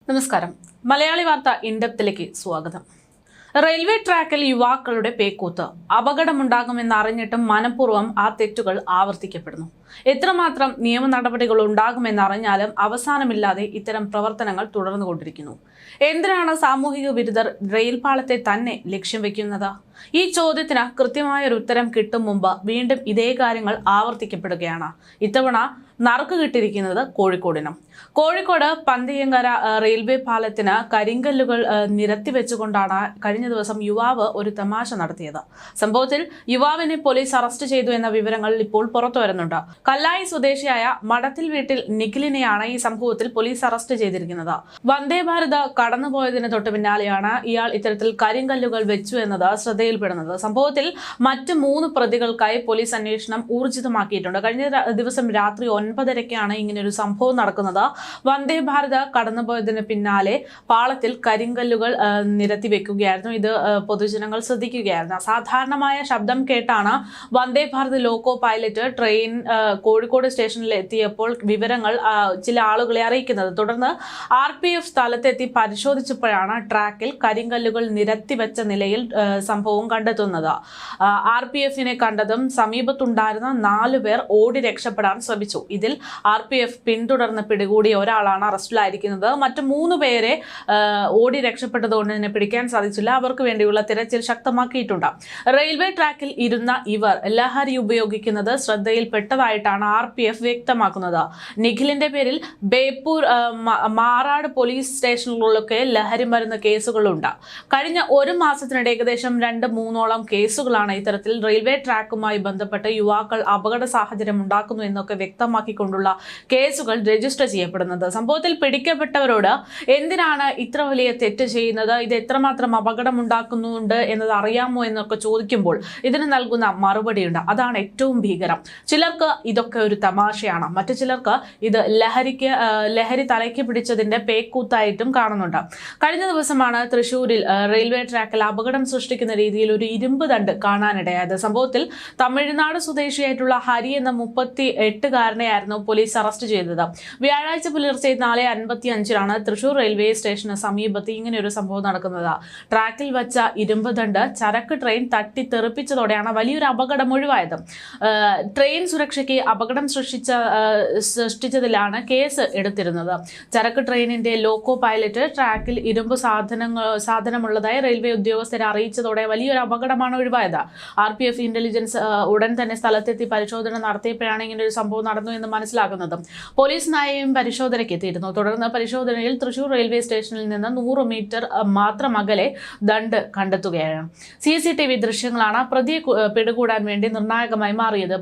നമസ്കാരം. മലയാളി വാർത്ത ഇൻഡെപ്തിലേക്ക് സ്വാഗതം. റെയിൽവേ ട്രാക്കിൽ യുവാക്കളുടെ പേക്കൂത്ത്. അപകടമുണ്ടാകുമെന്ന് അറിഞ്ഞിട്ടും മനഃപൂർവ്വം ആ തെറ്റുകൾ ആവർത്തിക്കപ്പെടുന്നു. എത്രമാത്രം നിയമ നടപടികൾ ഉണ്ടാകുമെന്നറിഞ്ഞാലും അവസാനമില്ലാതെ ഇത്തരം പ്രവർത്തനങ്ങൾ തുടർന്നുകൊണ്ടിരിക്കുന്നു. എന്തിനാണ് സാമൂഹിക വിരുദ്ധർ റെയിൽ പാളത്തെ തന്നെ ലക്ഷ്യം വെക്കുന്നത്? ഈ ചോദ്യത്തിന് കൃത്യമായൊരു ഉത്തരം കിട്ടും മുമ്പ് വീണ്ടും ഇതേ കാര്യങ്ങൾ ആവർത്തിക്കപ്പെടുകയാണ്. ഇത്തവണ നറുക്ക് കിട്ടിയിരിക്കുന്നത് കോഴിക്കോടിനും. കോഴിക്കോട് പന്തയങ്കര റെയിൽവേ പാലത്തിന് കരിങ്കല്ലുകൾ നിരത്തി വെച്ചുകൊണ്ടാണ് കഴിഞ്ഞ ദിവസം യുവാവ് ഒരു തമാശ നടത്തിയത്. സംഭവത്തിൽ യുവാവിനെ പോലീസ് അറസ്റ്റ് ചെയ്തു എന്ന വിവരങ്ങൾ ഇപ്പോൾ പുറത്തു വരുന്നുണ്ട്. കല്ലായി സ്വദേശിയായ മഠത്തിൽ വീട്ടിൽ നിഖിലിനെയാണ് ഈ സംഭവത്തിൽ പോലീസ് അറസ്റ്റ് ചെയ്തിരിക്കുന്നത്. വന്ദേ ഭാരത് കടന്നുപോയതിന് തൊട്ട് പിന്നാലെയാണ് ഇയാൾ ഇത്തരത്തിൽ കരിങ്കല്ലുകൾ വെച്ചു എന്നത് ശ്രദ്ധയിൽപ്പെടുന്നത്. സംഭവത്തിൽ മറ്റ് 3 പ്രതികൾക്കായി പോലീസ് അന്വേഷണം ഊർജിതമാക്കിയിട്ടുണ്ട്. കഴിഞ്ഞ ദിവസം രാത്രി 9:30-ക്കാണ് ഇങ്ങനെയൊരു സംഭവം നടക്കുന്നത്. വന്ദേ ഭാരത് കടന്നുപോയതിന് പിന്നാലെ പാളത്തിൽ കരിങ്കല്ലുകൾ നിരത്തി വെക്കുകയായിരുന്നു. ഇത് പൊതുജനങ്ങൾ ശ്രദ്ധിക്കുകയായിരുന്നു. അസാധാരണമായ ശബ്ദം കേട്ടാണ് Vande Bharat loco pilot train Kozhikode സ്റ്റേഷനിൽ എത്തിയപ്പോൾ വിവരങ്ങൾ ചില ആളുകളെ അറിയിക്കുന്നത്. തുടർന്ന് RPF സ്ഥലത്തെത്തി പരിശോധിച്ചപ്പോഴാണ് ട്രാക്കിൽ കരിങ്കല്ലുകൾ നിരത്തി വെച്ച നിലയിൽ സംഭവം കണ്ടെത്തുന്നത്. RPFനെ കണ്ടതും സമീപത്തുണ്ടായിരുന്ന 4 പേർ ഓടി രക്ഷപ്പെടാൻ ശ്രമിച്ചു. ഇതിൽ RPF പിന്തുടർന്ന് പിടികൂടിയ ഒരാളാണ് അറസ്റ്റിലായിരിക്കുന്നത്. മറ്റു 3 പേരെ ഓടി രക്ഷപ്പെട്ടതുകൊണ്ട് തന്നെ പിടിക്കാൻ സാധിച്ചില്ല. അവർക്ക് വേണ്ടിയുള്ള തിരച്ചിൽ ശക്തമാക്കിയിട്ടുണ്ട്. റെയിൽവേ ട്രാക്കിൽ ഇരുന്ന ഇവർ ലഹരി ഉപയോഗിക്കുന്നത് ശ്രദ്ധയിൽപ്പെട്ടതായിട്ടാണ് RPF വ്യക്തമാക്കുന്നത്. നിഖിലിന്റെ പേരിൽ ബേപ്പൂർ മാറാട് പോലീസ് സ്റ്റേഷനുകളിലൊക്കെ ലഹരി മരുന്ന് കേസുകളുണ്ട്. കഴിഞ്ഞ 1 മാസത്തിനിടെ ഏകദേശം 2-3ഓളം കേസുകളാണ് ഇത്തരത്തിൽ റെയിൽവേ ട്രാക്കുമായി ബന്ധപ്പെട്ട് യുവാക്കൾ അപകട സാഹചര്യം ഉണ്ടാക്കുന്നു എന്നൊക്കെ വ്യക്തമാക്കിക്കൊണ്ടുള്ള കേസുകൾ രജിസ്റ്റർ ചെയ്യപ്പെടുന്നത്. സംഭവത്തിൽ പിടിക്കപ്പെട്ടവരോട് എന്തിനാണ് ഇത്ര വലിയ തെറ്റ് ചെയ്യുന്നത്, ഇത് എത്രമാത്രം അപകടം ഉണ്ടാക്കുന്നുണ്ട് എന്നത് അറിയാമോ എന്നൊക്കെ ചോദിക്കുമ്പോൾ ഇതിന് നൽകുന്ന മറുപടിയുണ്ട്. അതാണ് ഏറ്റവും ഭീകരം. ചിലർക്ക് ഇതൊക്കെ ഒരു തമാശയാണ്, മറ്റു ചിലർക്ക് ഇത് ലഹരി തലയ്ക്ക് പിടിച്ചതിന്റെ പേക്കൂത്തായിട്ടും കാണുന്നുണ്ട്. കഴിഞ്ഞ ദിവസമാണ് തൃശ്ശൂരിൽ റെയിൽവേ ട്രാക്കിൽ അപകടം സൃഷ്ടിക്കുന്ന രീതിയിൽ ഒരു ഇരുമ്പ് ദണ്ട് കാണാനിടയായത്. സംഭവത്തിൽ തമിഴ്നാട് സ്വദേശിയായിട്ടുള്ള ഹരി എന്ന 38-കാരനെയായിരുന്നു പോലീസ് അറസ്റ്റ് ചെയ്തത്. വ്യാഴാഴ്ച പുലർച്ചെ 4:55-നാണ് തൃശൂർ റെയിൽവേ സ്റ്റേഷന് സമീപത്ത് ഇങ്ങനെയൊരു സംഭവം നടക്കുന്നത്. ട്രാക്കിൽ വച്ച ഇരുമ്പ് ദണ്ട് ചരക്ക് ട്രെയിൻ തട്ടി തെറിപ്പിച്ചതോടെയാണ് വലിയൊരു അപകടം ഒഴിവായത്. ട്രെയിൻ സുരക്ഷയ്ക്ക് അപകടം സൃഷ്ടിച്ചതിലാണ് കേസ് എടുത്തിരുന്നത്. ചരക്ക് ട്രെയിനിന്റെ ലോക്കോ പൈലറ്റ് ട്രാക്കിൽ ഇരുമ്പ് സാധനമുള്ളതായി റെയിൽവേ ഉദ്യോഗസ്ഥരെ അറിയിച്ചതോടെ വലിയൊരു അപകടമാണ് ഒഴിവായത്. RPF ഇന്റലിജൻസ് ഉടൻ തന്നെ സ്ഥലത്തെത്തി പരിശോധന നടത്തിയപ്പോഴാണ് ഇങ്ങനെയൊരു സംഭവം നടന്നു എന്ന് മനസ്സിലാക്കുന്നത്. പോലീസ് നായയും പരിശോധനയ്ക്ക് എത്തിയിരുന്നു. തുടർന്ന് പരിശോധനയിൽ തൃശൂർ റെയിൽവേ സ്റ്റേഷനിൽ നിന്ന് 100 മീറ്റർ മാത്രം അകലെ ദണ്ട് കണ്ടെത്തുകയാണ്. CCTV ദൃശ്യങ്ങളാണ് പ്രതിയെ പിടികൂടാൻ വേണ്ടി നിർണായകമായി മാറിയത്.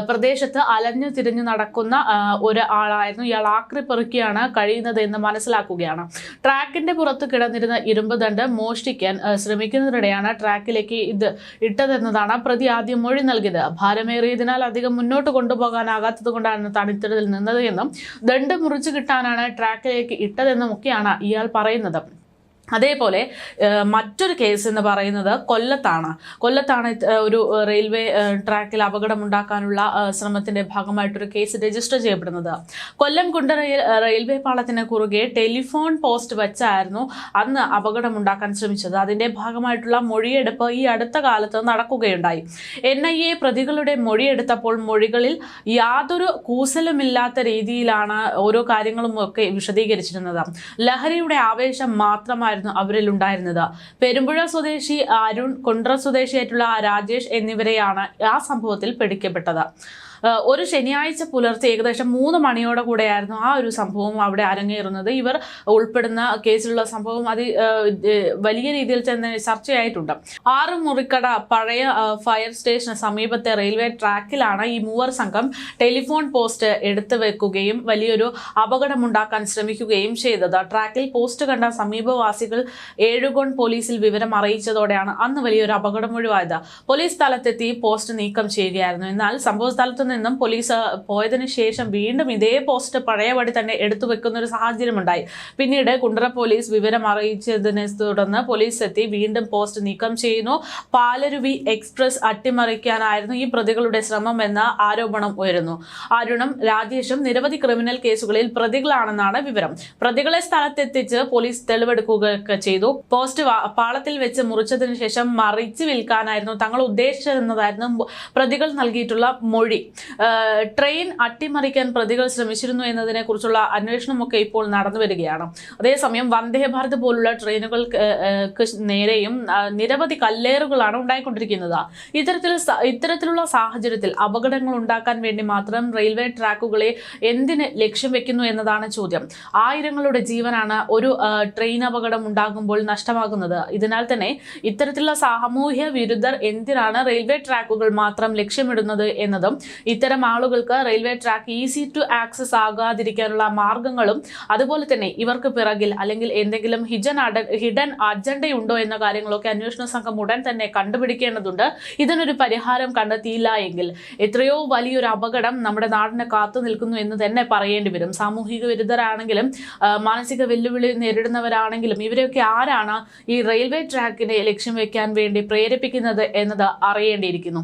പ്രദേശത്ത് അലഞ്ഞു തിരിഞ്ഞു നടക്കുന്ന ഒരാളായിരുന്നു. ഇയാൾ ആക്രിപ്പെറുക്കിയാണ് കഴിയുന്നത് എന്ന് മനസ്സിലാക്കുകയാണ്. ട്രാക്കിന്റെ പുറത്ത് കിടന്നിരുന്ന ഇരുമ്പ് ദണ്ട് മോഷ്ടിക്കാൻ ശ്രമിക്കുന്നതിനിടെയാണ് ട്രാക്കിലേക്ക് ഇത് ഇട്ടതെന്നതാണ് പ്രതി ആദ്യം മൊഴി നൽകിയത്. ഭാരമേറിയതിനാൽ അധികം മുന്നോട്ട് കൊണ്ടുപോകാനാകാത്തത് കൊണ്ടാണ് തണിത്തരത്തിൽ നിന്നത് എന്നും ദണ്ട് മുറിച്ചു കിട്ടാനാണ് ട്രാക്കിലേക്ക് ഇട്ടതെന്നുമൊക്കെയാണ് ഇയാൾ പറയുന്നത്. അതേപോലെ മറ്റൊരു കേസ് എന്ന് പറയുന്നത് കൊല്ലത്താണ് ഒരു റെയിൽവേ ട്രാക്കിൽ അപകടമുണ്ടാക്കാനുള്ള ശ്രമത്തിന്റെ ഭാഗമായിട്ടൊരു കേസ് രജിസ്റ്റർ ചെയ്യപ്പെടുന്നത്. കൊല്ലം കുണ്ടറയിൽ റെയിൽവേ പാളത്തിന് കുറുകെ ടെലിഫോൺ പോസ്റ്റ് വെച്ചായിരുന്നു അന്ന് അപകടമുണ്ടാക്കാൻ ശ്രമിച്ചത്. അതിന്റെ ഭാഗമായിട്ടുള്ള മൊഴിയെടുപ്പ് ഈ അടുത്ത കാലത്ത് നടക്കുകയുണ്ടായി. NIA പ്രതികളുടെ മൊഴിയെടുത്തപ്പോൾ മൊഴികളിൽ യാതൊരു കൂസലുമില്ലാത്ത രീതിയിലാണ് ഓരോ കാര്യങ്ങളും ഒക്കെ വിശദീകരിച്ചിരുന്നത്. ലഹരിയുടെ ആവേശം മാത്രമായി അവരിൽ ഉണ്ടായിരുന്നത്. പെരുമ്പുഴ സ്വദേശി അരുൺ, കുണ്ട്ര സ്വദേശിയായിട്ടുള്ള രാജേഷ് എന്നിവരെയാണ് ആ സംഭവത്തിൽ പിടിക്കപ്പെട്ടത്. ഒരു ശനിയാഴ്ച പുലർച്ചെ ഏകദേശം 3 മണിയോടെ കൂടെയായിരുന്നു ആ ഒരു സംഭവം അവിടെ അരങ്ങേറുന്നത്. ഇവർ ഉൾപ്പെടുന്ന കേസിലുള്ള സംഭവം വലിയ രീതിയിൽ തന്നെ ചർച്ചയായിട്ടുണ്ട്. 6 മുറിക്കട പഴയ ഫയർ സ്റ്റേഷന് സമീപത്തെ റെയിൽവേ ട്രാക്കിലാണ് ഈ 3 സംഘം ടെലിഫോൺ പോസ്റ്റ് എടുത്തു വെക്കുകയും വലിയൊരു അപകടമുണ്ടാക്കാൻ ശ്രമിക്കുകയും ചെയ്തത്. ട്രാക്കിൽ പോസ്റ്റ് കണ്ട സമീപവാസികൾ ഏഴുകോൺ പോലീസിൽ വിവരം അറിയിച്ചതോടെയാണ് അന്ന് വലിയൊരു അപകടം ഒഴിവായത്. പോലീസ് സ്ഥലത്തെത്തി പോസ്റ്റ് നീക്കം ചെയ്യുകയായിരുന്നു. എന്നാൽ സംഭവ സ്ഥലത്ത് നിന്നും പോലീസ് പോയതിനു ശേഷം വീണ്ടും ഇതേ പോസ്റ്റ് പഴയപടി തന്നെ എടുത്തു വെക്കുന്ന ഒരു സാഹചര്യമുണ്ടായി. പിന്നീട് കുണ്ടറ പോലീസ് വിവരം അറിയിച്ചതിനെ തുടർന്ന് പോലീസ് എത്തി വീണ്ടും പോസ്റ്റ് നീക്കം ചെയ്യുന്നു. പാലരുവി എക്സ്പ്രസ് അട്ടിമറിക്കാനായിരുന്നു ഈ പ്രതികളുടെ ശ്രമം എന്ന ആരോപണം ഉയരുന്നു. അരുണും രാജേഷും നിരവധി ക്രിമിനൽ കേസുകളിൽ പ്രതികളാണെന്നാണ് വിവരം. പ്രതികളെ സ്ഥലത്തെത്തിച്ച് പോലീസ് തെളിവെടുക്കുകയൊക്കെ ചെയ്തു. പോസ്റ്റ് പാളത്തിൽ വെച്ച് മുറിച്ചതിന് ശേഷം മറിച്ച് വിൽക്കാനായിരുന്നു തങ്ങൾ ഉദ്ദേശിച്ചതെന്നതായിരുന്നു പ്രതികൾ നൽകിയിട്ടുള്ള മൊഴി. ട്രെയിൻ അട്ടിമറിക്കാൻ പ്രതികൾ ശ്രമിച്ചിരുന്നു എന്നതിനെ കുറിച്ചുള്ള അന്വേഷണമൊക്കെ ഇപ്പോൾ നടന്നു വരികയാണ്. അതേസമയം വന്ദേ ഭാരത് പോലുള്ള ട്രെയിനുകൾക്ക് നേരെയും നിരവധി കല്ലേറുകളാണ് ഉണ്ടായിക്കൊണ്ടിരിക്കുന്നത്. ഇത്തരത്തിലുള്ള സാഹചര്യത്തിൽ അപകടങ്ങൾ ഉണ്ടാക്കാൻ വേണ്ടി മാത്രം റെയിൽവേ ട്രാക്കുകളെ എന്തിന് ലക്ഷ്യം വെക്കുന്നു എന്നതാണ് ചോദ്യം. ആയിരങ്ങളുടെ ജീവനാണ് ഒരു ട്രെയിൻ അപകടം ഉണ്ടാകുമ്പോൾ നഷ്ടമാകുന്നത്. ഇതിനാൽ തന്നെ ഇത്തരത്തിലുള്ള സാമൂഹ്യ വിരുദ്ധർ എന്തിനാണ് റെയിൽവേ ട്രാക്കുകൾ മാത്രം ലക്ഷ്യമിടുന്നത് എന്നതും ഇത്തരം ആളുകൾക്ക് railway track easy to access ആകാതിരിക്കാനുള്ള മാർഗങ്ങളും അതുപോലെ തന്നെ ഇവർക്ക് പിറകിൽ അല്ലെങ്കിൽ എന്തെങ്കിലും ഹിഡൻ അജണ്ടയുണ്ടോ എന്ന കാര്യങ്ങളൊക്കെ അന്വേഷണ സംഘം ഉടൻ തന്നെ കണ്ടുപിടിക്കേണ്ടതുണ്ട്. ഇതിനൊരു പരിഹാരം കണ്ടെത്തിയില്ല എങ്കിൽ എത്രയോ വലിയൊരു അപകടം നമ്മുടെ നാടിനെ കാത്തു നിൽക്കുന്നു എന്ന് തന്നെ പറയേണ്ടി വരും. സാമൂഹിക വിരുദ്ധരാണെങ്കിലും മാനസിക വെല്ലുവിളി നേരിടുന്നവരാണെങ്കിലും ഇവരെയൊക്കെ ആരാണ് ഈ റെയിൽവേ ട്രാക്കിനെ ലക്ഷ്യം വെക്കാൻ വേണ്ടി പ്രേരിപ്പിക്കുന്നത് എന്നത് അറിയേണ്ടിയിരിക്കുന്നു.